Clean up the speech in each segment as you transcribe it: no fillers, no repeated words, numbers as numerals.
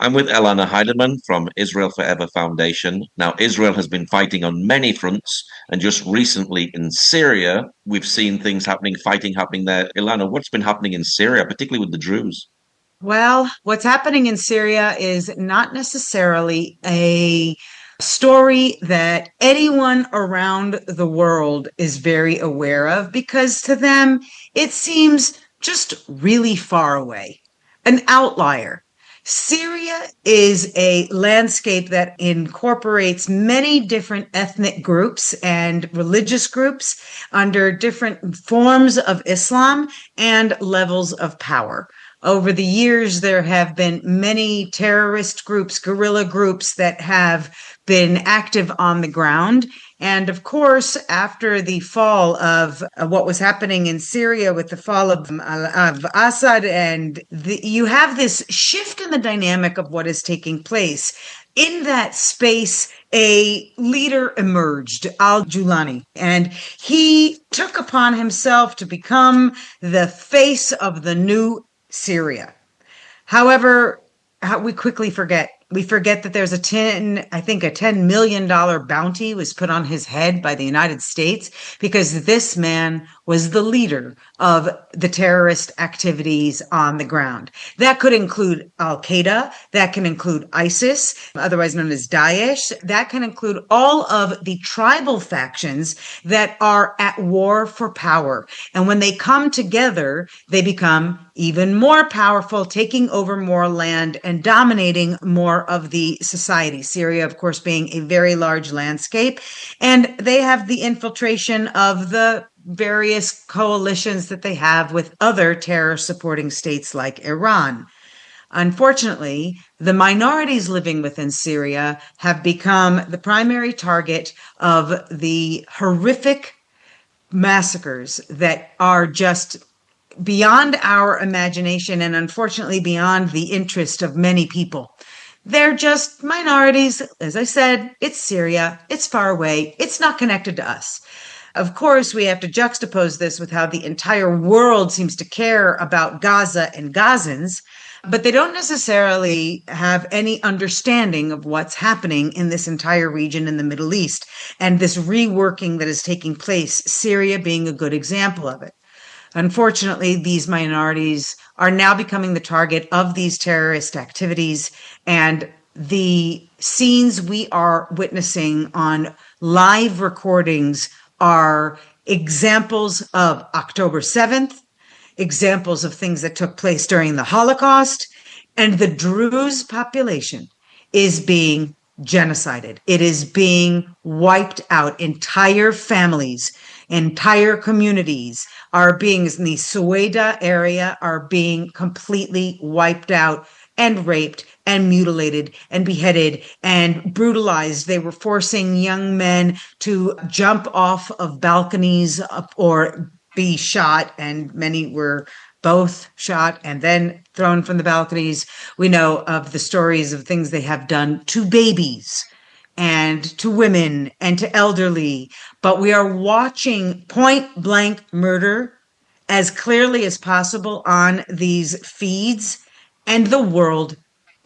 I'm with Elana Heideman from Israel Forever Foundation. Now, Israel has been fighting on many fronts, and just recently in Syria, we've seen things happening, fighting happening there. Elana, what's been happening in Syria, particularly with the Druze? Well, what's happening in Syria is not necessarily a story that anyone around the world is very aware of because to them it seems just really far away, an outlier. Syria is a landscape that incorporates many different ethnic groups and religious groups under different forms of Islam and levels of power. Over the years, there have been many terrorist groups, guerrilla groups that have been active on the ground. And of course, after the fall of what was happening in Syria with the fall of Assad, you have this shift in the dynamic of what is taking place. In that space, a leader emerged, al-Julani, and he took upon himself to become the face of the new Syria. However, we quickly forget. We forget that there's a $10 million bounty was put on his head by the United States because this man was the leader of the terrorist activities on the ground. That could include Al-Qaeda, that can include ISIS, otherwise known as Daesh, that can include all of the tribal factions that are at war for power. And when they come together, they become even more powerful, taking over more land and dominating more of the society. Syria, of course, being a very large landscape. And they have the infiltration of the various coalitions that they have with other terror supporting states like Iran. Unfortunately, the minorities living within Syria have become the primary target of the horrific massacres that are just beyond our imagination and unfortunately beyond the interest of many people. They're just minorities. As I said, it's Syria. It's far away. It's not connected to us. Of course, we have to juxtapose this with how the entire world seems to care about Gaza and Gazans, but they don't necessarily have any understanding of what's happening in this entire region in the Middle East and this reworking that is taking place, Syria being a good example of it. Unfortunately, these minorities are now becoming the target of these terrorist activities, and the scenes we are witnessing on live recordings are examples of October 7th, examples of things that took place during the Holocaust, and the Druze population is being genocided. It is being wiped out. Entire families, entire communities are being, in the Sueda area, are being completely wiped out and raped and mutilated and beheaded and brutalized. They were forcing young men to jump off of balconies or be shot, and many were both shot and then thrown from the balconies. We know of the stories of things they have done to babies and to women and to elderly, but we are watching point blank murder as clearly as possible on these feeds, and the world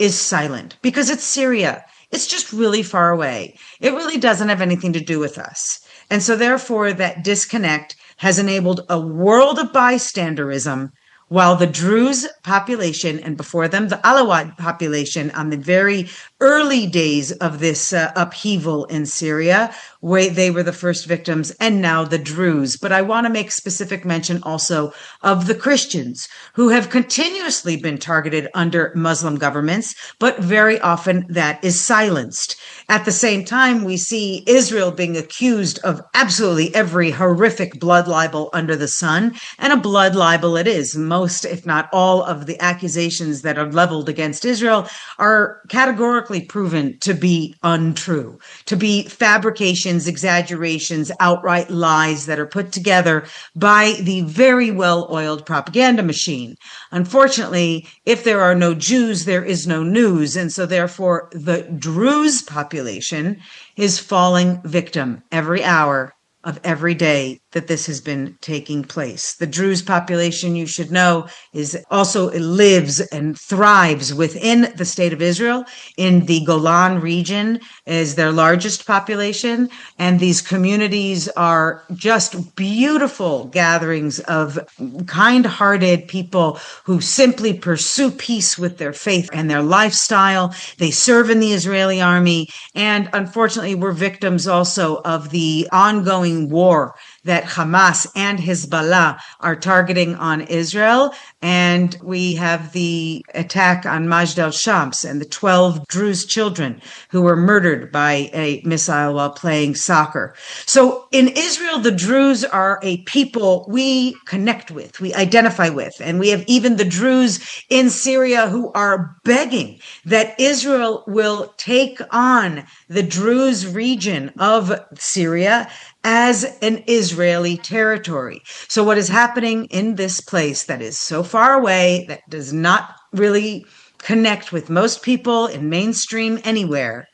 is silent because it's Syria. It's just really far away. It really doesn't have anything to do with us. And so therefore that disconnect has enabled a world of bystanderism while the Druze population, and before them the Alawite population on the very early days of this upheaval in Syria, where they were the first victims, and now the Druze. But I want to make specific mention also of the Christians, who have continuously been targeted under Muslim governments, but very often that is silenced. At the same time, we see Israel being accused of absolutely every horrific blood libel under the sun, and a blood libel it is. Most, if not all, of the accusations that are leveled against Israel are categorically proven to be untrue, to be fabrications, exaggerations, outright lies that are put together by the very well-oiled propaganda machine. Unfortunately, if there are no Jews, there is no news, and so therefore the Druze population is falling victim every hour of every day that this has been taking place. The Druze population, you should know, is also lives and thrives within the state of Israel. In the Golan region is their largest population, and these communities are just beautiful gatherings of kind-hearted people who simply pursue peace with their faith and their lifestyle. They serve in the Israeli army, and unfortunately were victims also of the ongoing war that Hamas and Hezbollah are targeting on Israel. And we have the attack on Majd al-Shams and the 12 Druze children who were murdered by a missile while playing soccer. So in Israel, the Druze are a people we connect with, we identify with. And we have even the Druze in Syria who are begging that Israel will take on the Druze region of Syria as an Israeli territory. So what is happening in this place that is so far away, that does not really connect with most people in mainstream anywhere,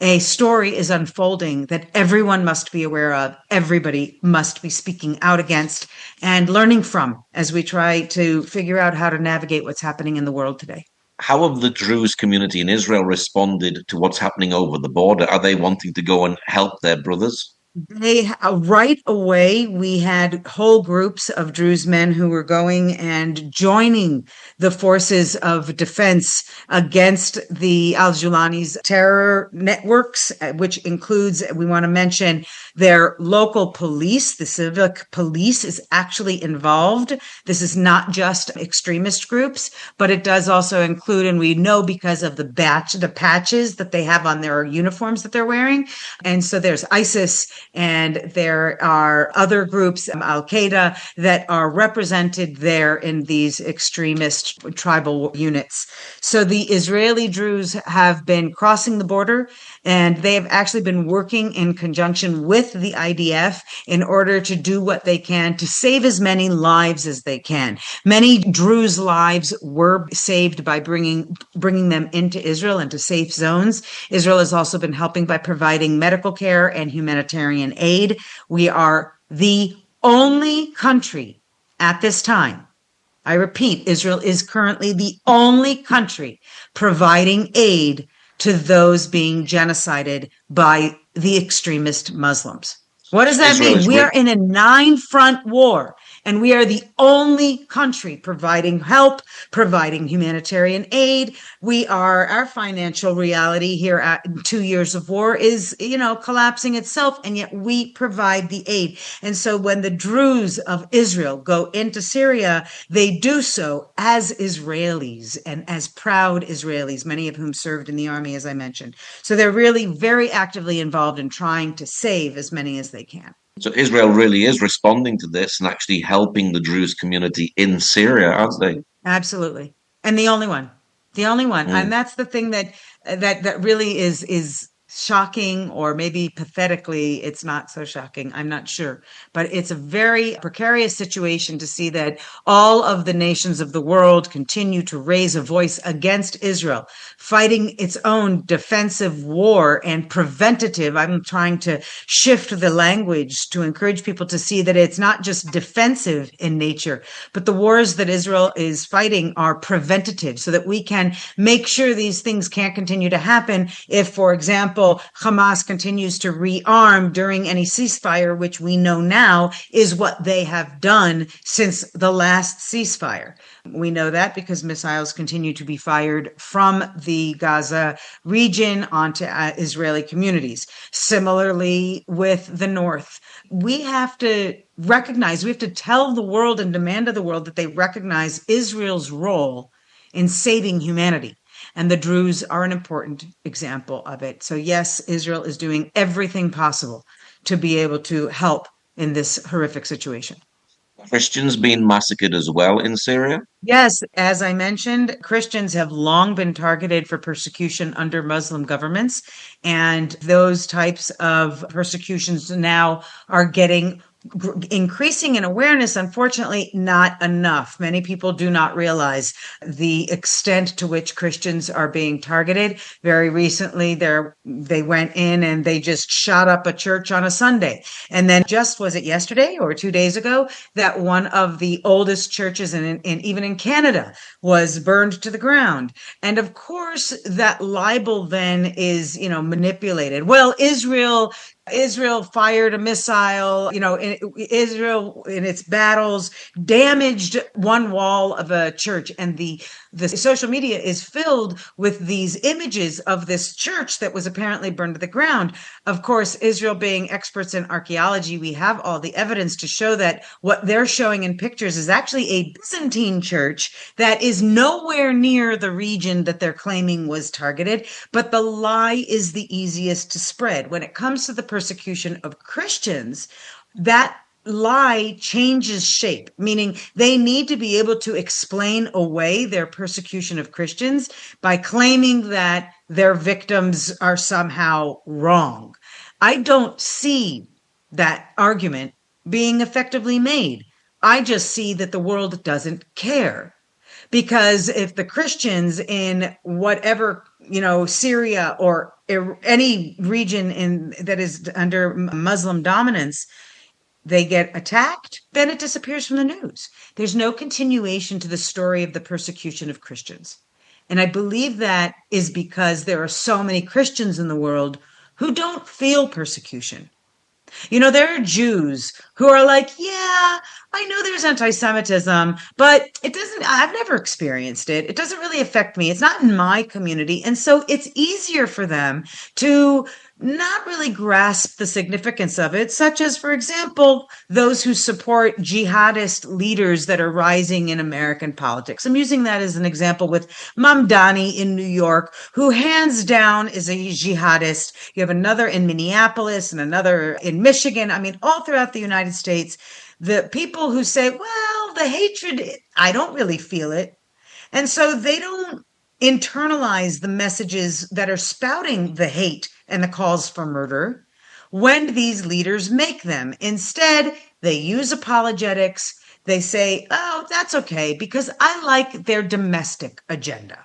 a story is unfolding that everyone must be aware of, everybody must be speaking out against and learning from as we try to figure out how to navigate what's happening in the world today. How have the Druze community in Israel responded to what's happening over the border? Are they wanting to go and help their brothers? They right away, we had whole groups of Druze men who were going and joining the forces of defense against the al-Julani's terror networks, which includes, we want to mention, their local police. The civic police is actually involved. This is not just extremist groups, but it does also include, and we know because of the patches that they have on their uniforms that they're wearing. And so there's ISIS, and there are other groups, Al-Qaeda, that are represented there in these extremist tribal units. So the Israeli Druze have been crossing the border, and they have actually been working in conjunction with the IDF in order to do what they can to save as many lives as they can. Many Druze lives were saved by bringing them into Israel, into safe zones. Israel has also been helping by providing medical care and humanitarian aid. We are the only country at this time. I repeat, Israel is currently the only country providing aid to those being genocided by the extremist Muslims. What does that mean? We are in a 9-front war, and we are the only country providing help, providing humanitarian aid. Our financial reality here at 2 years of war is, collapsing itself, and yet we provide the aid. And so when the Druze of Israel go into Syria, they do so as Israelis and as proud Israelis, many of whom served in the army, as I mentioned. So they're really very actively involved in trying to save as many as they can. So Israel really is responding to this and actually helping the Druze community in Syria, aren't they? Absolutely. And the only one. And that's the thing that really is shocking, or maybe pathetically, it's not so shocking. I'm not sure. But it's a very precarious situation to see that all of the nations of the world continue to raise a voice against Israel, fighting its own defensive war and preventative. I'm trying to shift the language to encourage people to see that it's not just defensive in nature, but the wars that Israel is fighting are preventative, so that we can make sure these things can't continue to happen if, for example, Hamas continues to rearm during any ceasefire, which we know now is what they have done since the last ceasefire. We know that because missiles continue to be fired from the Gaza region onto Israeli communities. Similarly, with the North, we have to tell the world and demand of the world that they recognize Israel's role in saving humanity. And the Druze are an important example of it. So yes, Israel is doing everything possible to be able to help in this horrific situation. Christians being massacred as well in Syria? Yes, as I mentioned, Christians have long been targeted for persecution under Muslim governments, and those types of persecutions now are getting increasing in awareness, unfortunately, not enough. Many people do not realize the extent to which Christians are being targeted. Very recently, they went in and they just shot up a church on a Sunday. And then just, was it yesterday or 2 days ago, that one of the oldest churches even in Canada was burned to the ground. And of course, that libel then is, manipulated. Well, Israel fired a missile, Israel in its battles damaged one wall of a church, and the social media is filled with these images of this church that was apparently burned to the ground. Of course, Israel being experts in archaeology, we have all the evidence to show that what they're showing in pictures is actually a Byzantine church that is nowhere near the region that they're claiming was targeted. But the lie is the easiest to spread. When it comes to the persecution of Christians, that lie changes shape, meaning they need to be able to explain away their persecution of Christians by claiming that their victims are somehow wrong. I don't see that argument being effectively made. I just see that the world doesn't care. Because if the Christians in whatever, Syria or any region that is under Muslim dominance, they get attacked, then it disappears from the news. There's no continuation to the story of the persecution of Christians. And I believe that is because there are so many Christians in the world who don't feel persecution. There are Jews who are like, yeah, I know there's anti-Semitism, but I've never experienced it. It doesn't really affect me. It's not in my community. And so it's easier for them to not really grasp the significance of it, such as, for example, those who support jihadist leaders that are rising in American politics. I'm using that as an example with Mamdani in New York, who hands down is a jihadist. You have another in Minneapolis and another in Michigan. I mean, all throughout the United States, the people who say, well, the hatred, I don't really feel it. And so they don't internalize the messages that are spouting the hate and the calls for murder when these leaders make them. Instead, they use apologetics. They say, oh, that's okay, because I like their domestic agenda.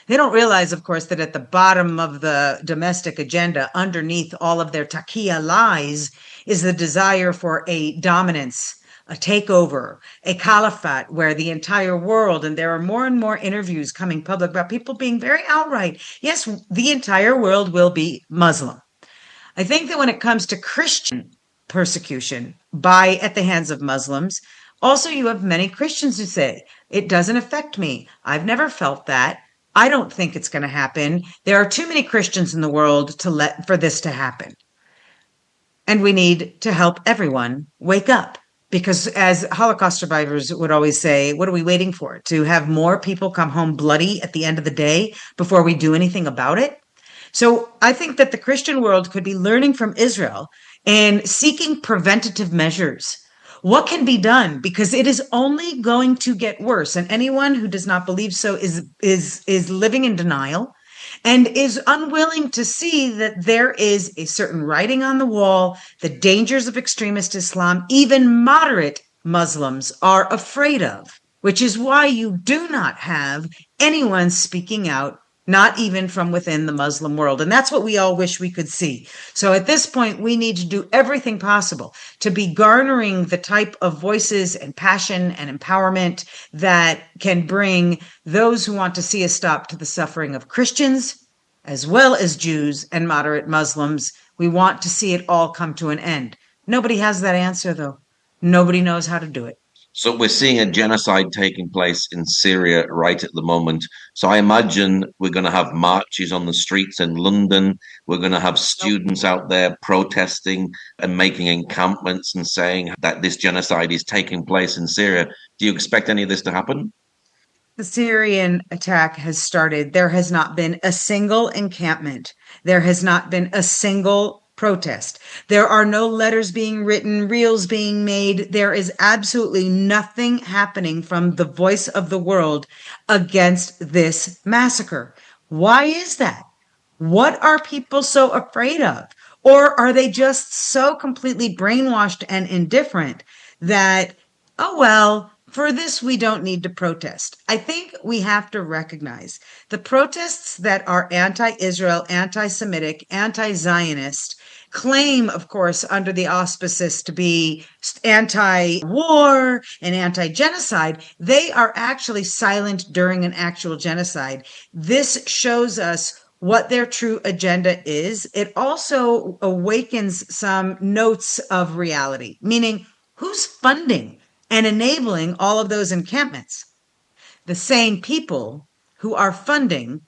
They don't realize, of course, that at the bottom of the domestic agenda, underneath all of their taqiyya lies, is the desire for a dominance, a takeover, a caliphate where the entire world, and there are more and more interviews coming public about people being very outright, yes, the entire world will be Muslim. I think that when it comes to Christian persecution at the hands of Muslims, also you have many Christians who say, it doesn't affect me. I've never felt that. I don't think it's going to happen. There are too many Christians in the world for this to happen. And we need to help everyone wake up. Because as Holocaust survivors would always say, what are we waiting for? To have more people come home bloody at the end of the day before we do anything about it? So I think that the Christian world could be learning from Israel and seeking preventative measures. What can be done? Because it is only going to get worse. And anyone who does not believe so is living in denial and is unwilling to see that there is a certain writing on the wall, the dangers of extremist Islam, even moderate Muslims are afraid of, which is why you do not have anyone speaking out, not even from within the Muslim world. And that's what we all wish we could see. So at this point, we need to do everything possible to be garnering the type of voices and passion and empowerment that can bring those who want to see a stop to the suffering of Christians, as well as Jews and moderate Muslims. We want to see it all come to an end. Nobody has that answer, though. Nobody knows how to do it. So we're seeing a genocide taking place in Syria right at the moment. So I imagine we're going to have marches on the streets in London. We're going to have students out there protesting and making encampments and saying that this genocide is taking place in Syria. Do you expect any of this to happen? The Syrian attack has started. There has not been a single encampment. There has not been a single protest. There are no letters being written, reels being made. There is absolutely nothing happening from the voice of the world against this massacre. Why is that? What are people so afraid of? Or are they just so completely brainwashed and indifferent that, oh, well, for this, we don't need to protest? I think we have to recognize the protests that are anti-Israel, anti-Semitic, anti-Zionist claim, of course, under the auspices to be anti-war and anti-genocide. They are actually silent during an actual genocide. This shows us what their true agenda is. It also awakens some notes of reality, meaning who's funding and enabling all of those encampments? The same people who are funding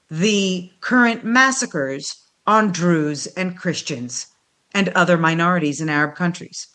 the current massacres on Druze and Christians and other minorities in Arab countries.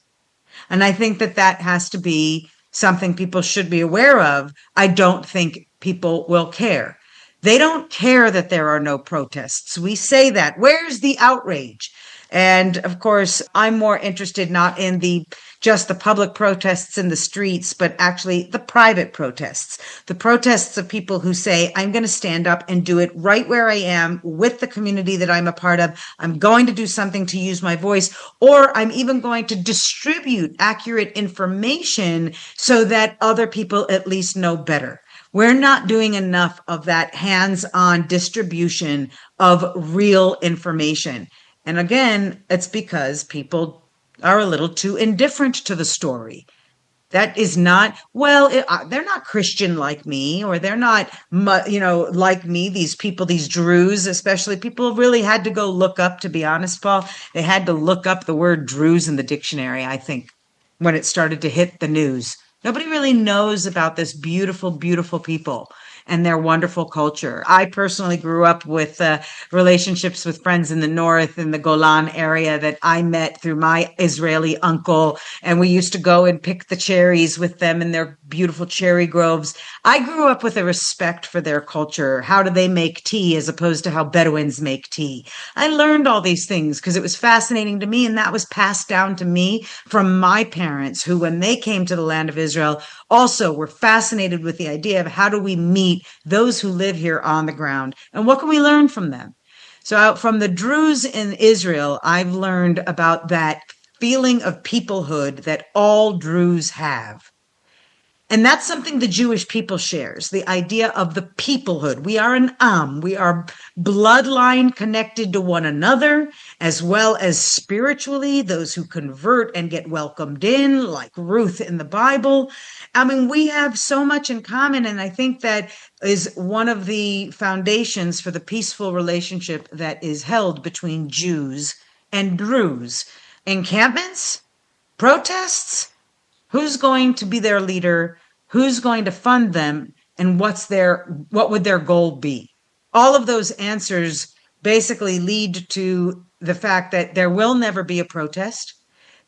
And I think that that has to be something people should be aware of. I don't think people will care. They don't care that there are no protests. We say that. Where's the outrage? And of course, I'm more interested not in just the public protests in the streets, but actually the private protests, the protests of people who say, I'm going to stand up and do it right where I am with the community that I'm a part of. I'm going to do something to use my voice, or I'm even going to distribute accurate information so that other people at least know better. We're not doing enough of that hands-on distribution of real information. And again, it's because people are a little too indifferent to the story. That is not, well, they're not Christian like me, or they're not, like me, these people, these Druze, especially. People really had to go look up, to be honest, Paul. They had to look up the word Druze in the dictionary, I think, when it started to hit the news. Nobody really knows about this beautiful, beautiful people and their wonderful culture. I personally grew up with relationships with friends in the north, in the Golan area, that I met through my Israeli uncle. And we used to go and pick the cherries with them in their beautiful cherry groves. I grew up with a respect for their culture. How do they make tea as opposed to how Bedouins make tea? I learned all these things because it was fascinating to me. And that was passed down to me from my parents, who, when they came to the land of Israel, also were fascinated with the idea of how do we meet those who live here on the ground, and what can we learn from them? So from the Druze in Israel, I've learned about that feeling of peoplehood that all Druze have. And that's something the Jewish people shares, the idea of the peoplehood. We are an Am. We are bloodline connected to one another, as well as spiritually, those who convert and get welcomed in, like Ruth in the Bible. I mean, we have so much in common, and I think that is one of the foundations for the peaceful relationship that is held between Jews and Druze. Encampments? Protests? Who's going to be their leader? Who's going to fund them? And what would their goal be? All of those answers basically lead to the fact that there will never be a protest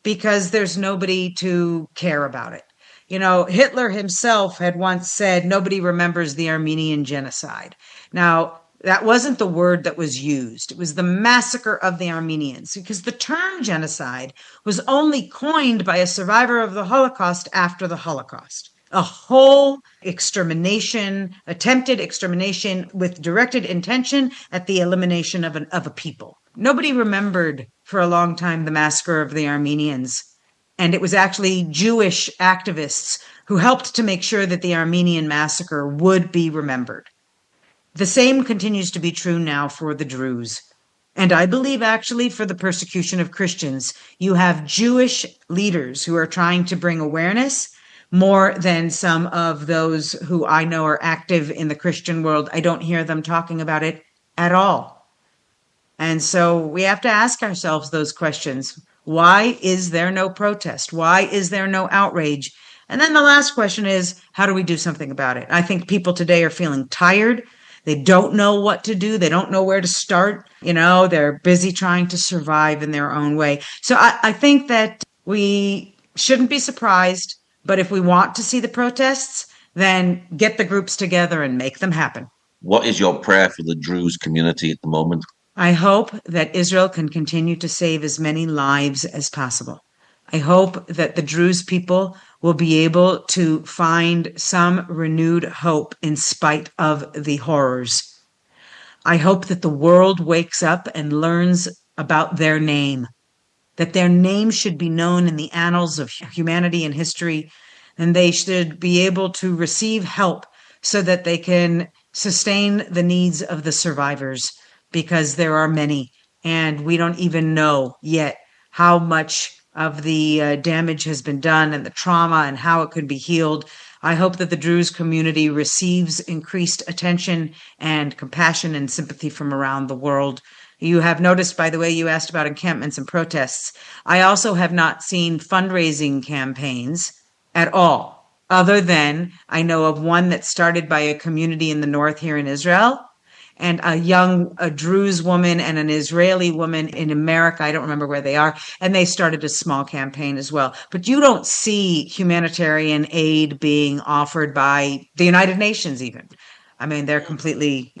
because there's nobody to care about it. You know, Hitler himself had once said, nobody remembers the Armenian genocide. Now, that wasn't the word that was used. It was the massacre of the Armenians, because the term genocide was only coined by a survivor of the Holocaust after the Holocaust. A whole extermination, attempted extermination with directed intention at the elimination of a people. Nobody remembered for a long time the massacre of the Armenians. And it was actually Jewish activists who helped to make sure that the Armenian massacre would be remembered. The same continues to be true now for the Druze. And I believe actually for the persecution of Christians, you have Jewish leaders who are trying to bring awareness more than some of those who I know are active in the Christian world. I don't hear them talking about it at all. And so we have to ask ourselves those questions. Why is there no protest? Why is there no outrage? And then the last question is, how do we do something about it? I think people today are feeling tired. They don't know what to do. They don't know where to start. You know, they're busy trying to survive in their own way. So I think that we shouldn't be surprised. But if we want to see the protests, then get the groups together and make them happen. What is your prayer for the Druze community at the moment? I hope that Israel can continue to save as many lives as possible. I hope that the Druze people will be able to find some renewed hope in spite of the horrors. I hope that the world wakes up and learns about their name, that their name should be known in the annals of humanity and history, and they should be able to receive help so that they can sustain the needs of the survivors, because there are many, and we don't even know yet how much of the damage has been done and the trauma and how it could be healed. I hope that the Druze community receives increased attention and compassion and sympathy from around the world. You have noticed, by the way, you asked about encampments and protests. I also have not seen fundraising campaigns at all, other than I know of one that started by a community in the north here in Israel, and a Druze woman and an Israeli woman in America. I don't remember where they are. And they started a small campaign as well. But you don't see humanitarian aid being offered by the United Nations even. I mean, they're completely,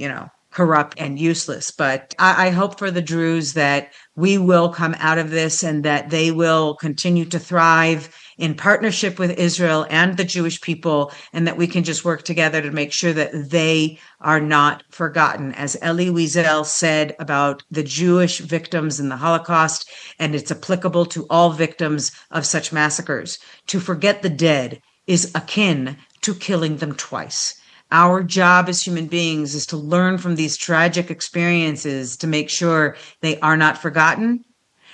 corrupt and useless. But I hope for the Druze that we will come out of this and that they will continue to thrive in partnership with Israel and the Jewish people, and that we can just work together to make sure that they are not forgotten. As Elie Wiesel said about the Jewish victims in the Holocaust, and it's applicable to all victims of such massacres, to forget the dead is akin to killing them twice. Our job as human beings is to learn from these tragic experiences to make sure they are not forgotten,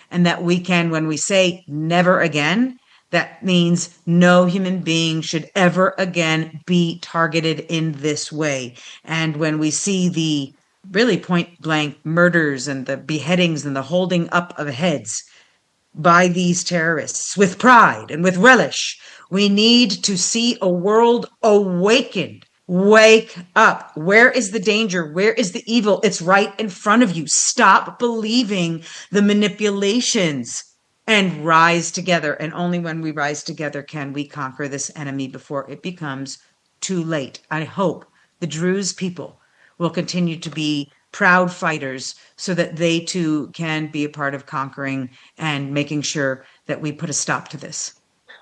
and that we can, when we say never again, that means no human being should ever again be targeted in this way. And when we see the really point blank murders and the beheadings and the holding up of heads by these terrorists with pride and with relish, we need to see a world awakened. Wake up. Where is the danger? Where is the evil? It's right in front of you. Stop believing the manipulations and rise together. And only when we rise together can we conquer this enemy before it becomes too late. I hope the Druze people will continue to be proud fighters so that they too can be a part of conquering and making sure that we put a stop to this.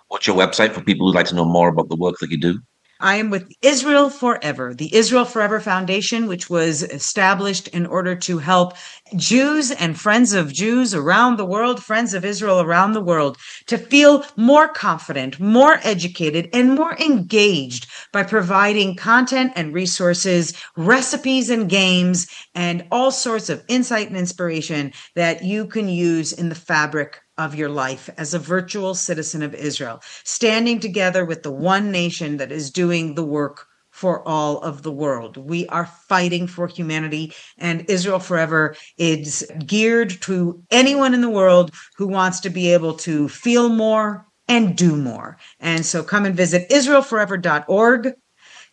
What's your website for people who'd like to know more about the work that you do? I am with Israel Forever, the Israel Forever Foundation, which was established in order to help Jews and friends of Jews around the world, friends of Israel around the world, to feel more confident, more educated, and more engaged by providing content and resources, recipes and games, and all sorts of insight and inspiration that you can use in the fabric of your life as a virtual citizen of Israel, standing together with the one nation that is doing the work for all of the world. We are fighting for humanity, and Israel Forever is geared to anyone in the world who wants to be able to feel more and do more. And so come and visit israelforever.org.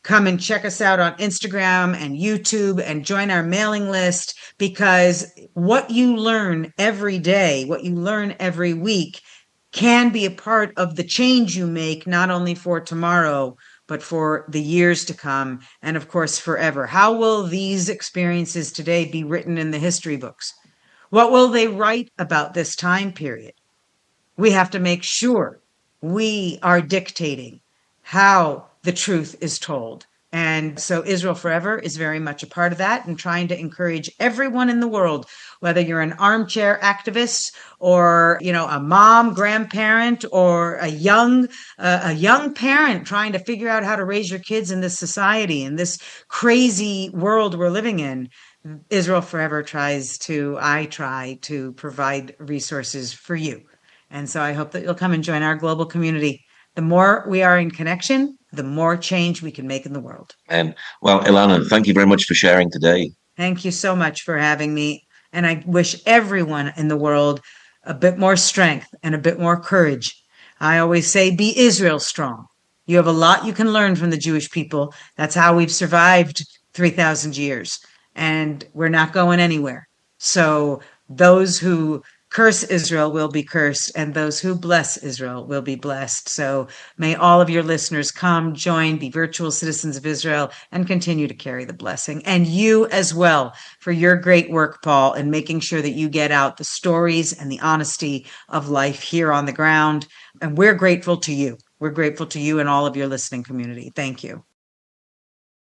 Come and check us out on Instagram and YouTube and join our mailing list, because what you learn every day, what you learn every week, can be a part of the change you make, not only for tomorrow, but for the years to come, and of course, forever. How will these experiences today be written in the history books? What will they write about this time period? We have to make sure we are dictating how the truth is told. And so Israel Forever is very much a part of that, and trying to encourage everyone in the world, whether you're an armchair activist or, a mom, grandparent, or a young parent trying to figure out how to raise your kids in this society, in this crazy world we're living in. Israel Forever I try to provide resources for you. And so I hope that you'll come and join our global community. The more we are in connection, the more change we can make in the world. Well, Elana, thank you very much for sharing today. Thank you so much for having me. And I wish everyone in the world a bit more strength and a bit more courage. I always say, be Israel strong. You have a lot you can learn from the Jewish people. That's how we've survived 3,000 years. And we're not going anywhere. So those who curse Israel will be cursed, and those who bless Israel will be blessed. So may all of your listeners come, join, be virtual citizens of Israel, and continue to carry the blessing. And you as well, for your great work, Paul, in making sure that you get out the stories and the honesty of life here on the ground. And we're grateful to you. We're grateful to you and all of your listening community. Thank you.